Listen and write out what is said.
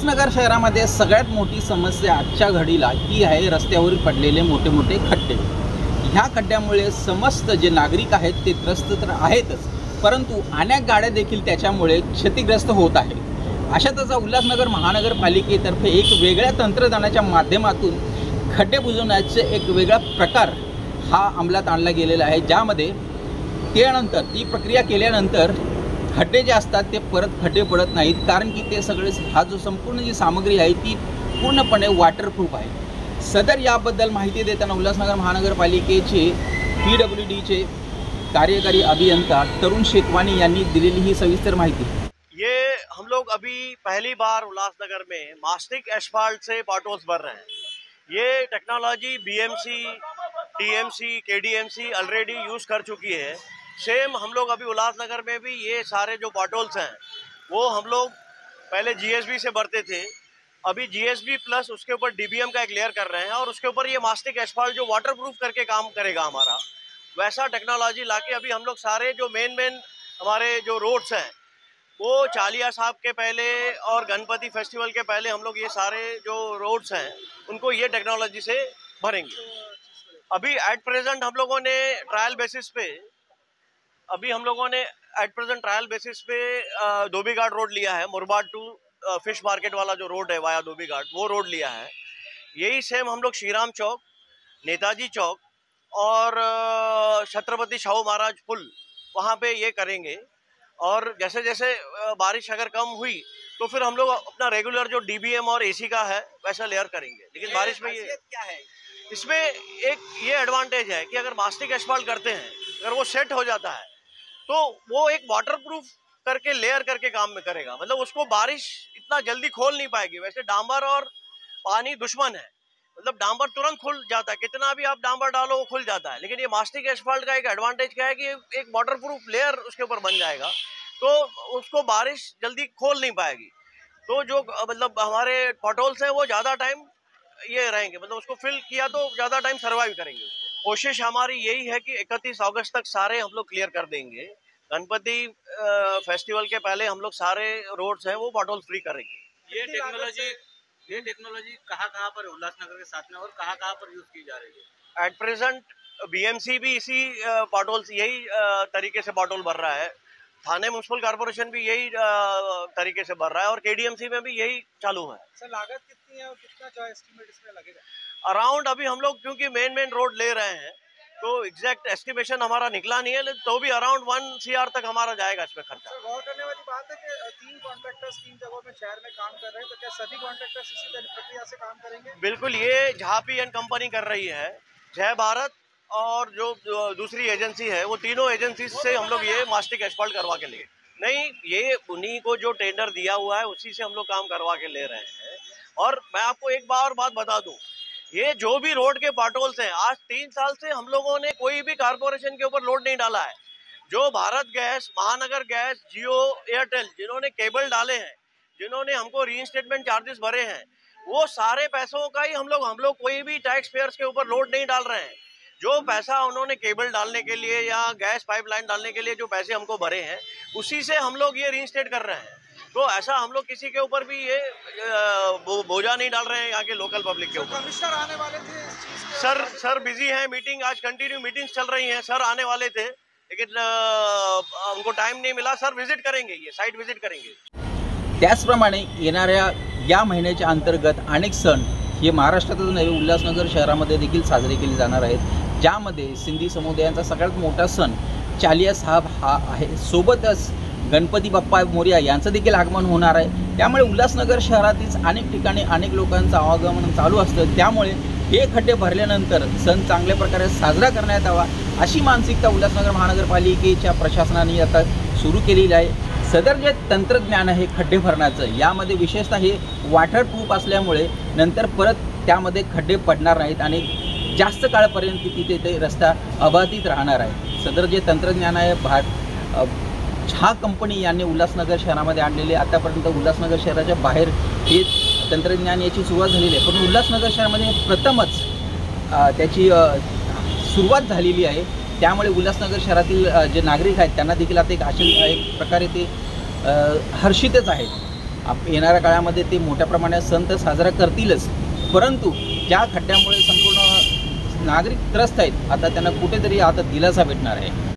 उल्हासनगर शहरामध्ये सगळ्यात मोठी समस्या आजच्या घडीला ही आहे रस्त्यावर पडलेले मोठे मोठे खड्डे। ह्या खड्ड्यामुळे समस्त जे नागरिक आहेत ते त्रस्त तर आहेतच, परंतु अनेक गाड्या देखील त्याच्यामुळे क्षतिग्रस्त होत आहे। अशातच उल्हासनगर महानगरपालिकेतर्फे एक वेगळ्या तंत्रज्ञानाच्या माध्यमातून खड्डे बुजवण्याचे एक वेगळा प्रकार हा अंमलात आणला गेलेला आहे, ज्यामध्ये त्यानंतर ती प्रक्रिया केल्यानंतर खड्डे जे असतात ते परत खड्डे पडत नाहीत, कारण की ते सगळे हा जो संपूर्ण जी सामग्री आहे ती पूर्णपणे वॉटरप्रूफ आहे। सदर याबद्दल माहिती देताना उल्हासनगर महानगरपालिकेचे PWDचे कार्यकारी अभियंता तरुण शेखवानी यांनी दिलेली ही सविस्तर माहिती। ये हम लोग अभी पहली बार उल्लासनगर में मास्टिक एस्फाल्ट से पॉटहोल्स भर रहे हैं। ये technology BMC, TMC, KDMC already use कर चुकी है। सेम हम लोग अभी उल्लासनगर में भी ये सारे जो पॉटहोल्स हैं वो हम लोग पहले GSB से भरते थे, अभी GSB प्लस उसके ऊपर DBM का एक लेयर कर रहे हैं और उसके ऊपर ये मास्टिक एस्फाल्ट जो वाटरप्रूफ करके काम करेगा हमारा, वैसा टेक्नोलॉजी लाके अभी हम लोग सारे जो मेन हमारे जो रोड्स हैं वो चालिया साहब के पहले और गणपति फेस्टिवल के पहले हम लोग ये सारे जो रोड्स हैं उनको ये टेक्नोलॉजी से भरेंगे। अभी एट प्रेजेंट हम लोगों ने ट्रायल बेसिस पे धोबी घाट रोड लिया है, मुरबाड टू फिश मार्केट वाला जो रोड है वाया धोबी घाट, वो रोड लिया है। यही सेम हम लोग श्रीराम चौक, नेताजी चौक और छत्रपति शाहू महाराज पुल वहाँ पे ये करेंगे। और जैसे जैसे बारिश अगर कम हुई तो फिर हम लोग अपना रेगुलर जो DBM और AC का है वैसा लेयर करेंगे। लेकिन बारिश में ये क्या है, इसमें एक ये एडवांटेज है कि अगर मास्टिक एस्फाल्ट करते हैं, अगर वो सेट हो जाता है तो वो एक वाटरप्रूफ करके लेयर करके काम में करेगा, मतलब उसको बारिश इतना जल्दी खोल नहीं पाएगी। वैसे डांबर और पानी दुश्मन है, मतलब डांबर तुरंत खुल जाता है, कितना भी आप डांबर डालो वो खुल जाता है। लेकिन ये मास्टिक एस्फाल्ट का एक एडवांटेज क्या है कि एक वाटरप्रूफ लेयर उसके ऊपर बन जाएगा तो उसको बारिश जल्दी खोल नहीं पाएगी। तो जो मतलब हमारे पॉटहोल्स हैं वो ज़्यादा टाइम ये रहेंगे, मतलब उसको फिल किया तो ज़्यादा टाइम सर्वाइव करेंगे। कोशिश हमारी यही है कि 31 अगस्त तक सारे हम लोग क्लियर कर देंगे। गणपति फेस्टिवल के पहले हम लोग सारे रोड्स हैं वो पॉटहोल फ्री करेंगे। ये टेक्नोलॉजी कहाँ पर है उल्लासनगर के साथ में और कहाँ पर यूज की जा रही है? एट प्रेजेंट BMC भी इसी पॉटहोल्स यही तरीके से पॉटहोल भर रहा है, थाने म्यूनसिपल कॉर्पोरेशन भी यही तरीके से भर रहा है और KDMC में भी यही चालू है। सर लागत कितनी है और कितना जो एस्टिमेट इसमें लगेगा? अराउंड अभी हम लोग क्योंकि मेन रोड ले रहे हैं तो एग्जैक्ट एस्टिमेशन हमारा निकला नहीं है, तो भी अराउंड 1 CR तक हमारा जाएगा इसमें खर्चा। सर गौर करने वाली बात है कि 3 कॉन्ट्रैक्टर्स 3 जगहों में शहर में काम कर रहे हैं, तो क्या सभी कॉन्ट्रैक्टर्स इसी प्रक्रिया से काम करेंगे? बिल्कुल, ये झापी एंड कंपनी कर रही है, जय भारत और जो दूसरी एजेंसी है वो तीनों एजेंसी से हम लोग ये मास्टिक एस्फाल्ट करवा के लिए नहीं, ये उन्हीं को जो टेंडर दिया हुआ है उसी से हम लोग काम करवा के ले रहे हैं। और मैं आपको एक बार बात बता दूं, ये जो भी रोड के पॉटहोल्स हैं आज 3 साल से हम लोगों ने कोई भी कारपोरेशन के ऊपर लोड नहीं डाला है। जो भारत गैस, महानगर गैस, जियो, एयरटेल जिन्होंने केबल डाले हैं, जिन्होंने हमको रीइंस्टेटमेंट चार्जेस भरे हैं, वो सारे पैसों का ही हम लोग कोई भी टैक्स पेयर्स के ऊपर लोड नहीं डाल रहे हैं। जो पैसा उन्होंने केबल डालने के लिए या गैस पाइपलाइन डालने के लिए जो पैसे हमको भरे हैं उसी से हम लोग ये रीइंस्टेट कर रहे हैं। तो ऐसा हम लोग किसी के ऊपर भी ये बोझा नहीं डाल रहे हैं यहाँ के लोकल पब्लिक के ऊपर। कमिश्नर आने वाले थे इस चीज के सर बिजी हैं, मीटिंग आज कंटिन्यू मीटिंग्स चल रही हैं। सर आने वाले थे लेकिन उनको टाइम नहीं मिला। सर विजिट करेंगे, ये साइट विजिट करेंगे। त्याचप्रमाणे येणाऱ्या या महिन्याच्या अंतर्गत अनेक सण हे महाराष्ट्रातच नव्हे उल्हासनगर शहरामध्ये देखील साजरे केले जाणार आहेत, ज्यामध्ये सिंधी समुदायांचा सगळ्यात मोठा सण चालिया साहब हा आहे। सोबतच गणपती बाप्पा मोरया यांचं देखील आगमन होणार आहे। त्यामुळे उल्हासनगर शहरातील अनेक ठिकाणी अनेक लोकांचं आवागमन चालू असतं, त्यामुळे हे खड्डे भरल्यानंतर सण चांगल्या प्रकारे साजरा करण्यात यावा अशी मानसिकता उल्हासनगर महानगरपालिकेच्या प्रशासनाने आता सुरू केलेली आहे। सदर जे तंत्रज्ञान आहे खड्डे भरण्याचं, यामध्ये विशेषतः हे वॉटरप्रूफ असल्यामुळे नंतर परत त्यामध्ये खड्डे पडणार नाहीत आणि जास्त काळापर्यंत तिथे ते रस्ता अबाधित राहणार आहे। सदर जे तंत्रज्ञान आहे झा कंपनी यांनी उल्हासनगर शहरामध्ये आणलेले, आतापर्यंत उल्हासनगर शहराच्या बाहेर हे तंत्रज्ञान याची सुरुवात झालेली आहे, पण उल्हासनगर शहरामध्ये प्रथमच त्याची सुरुवात झालेली आहे। त्यामुळे उल्हासनगर शहरातील जे नागरिक आहेत त्यांना देखील आता एक प्रकारे ते हर्षितच आहेत। येणाऱ्या काळामध्ये ते मोठ्या प्रमाणात सण तर साजरा करतीलच, परंतु ज्या खड्ड्यामुळे संपूर्ण नागरिक त्रस्त आहेत, आता त्यांना कुठेतरी आता दिलासा भेटणार आहे.